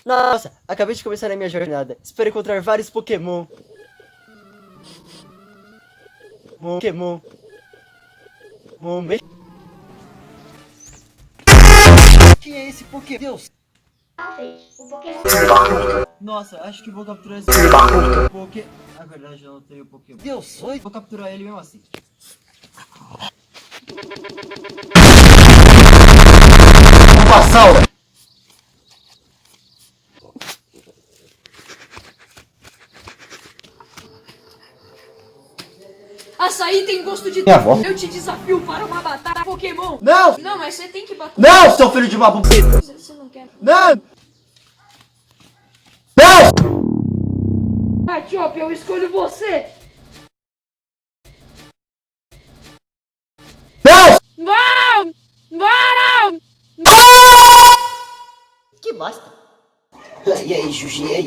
Nossa, acabei de começar a minha jornada. Espero encontrar vários Pokémon. Pokémon. Quem é esse Pokémon? Deus. O Pokémon. Nossa, acho que vou capturar esse Pokémon. Na verdade, eu não tenho Pokémon. Deus, oi. Vou capturar ele mesmo assim. Passaura! Açaí tem gosto de... Minha avó. Eu te desafio para uma batalha Pokémon. Não! Não, mas você tem que bater. Não, seu filho de uma bobita! Você não quer. Não! Não! Ah, Chop, eu escolho você. Não! Não! Não! Que bosta. E aí, Juji?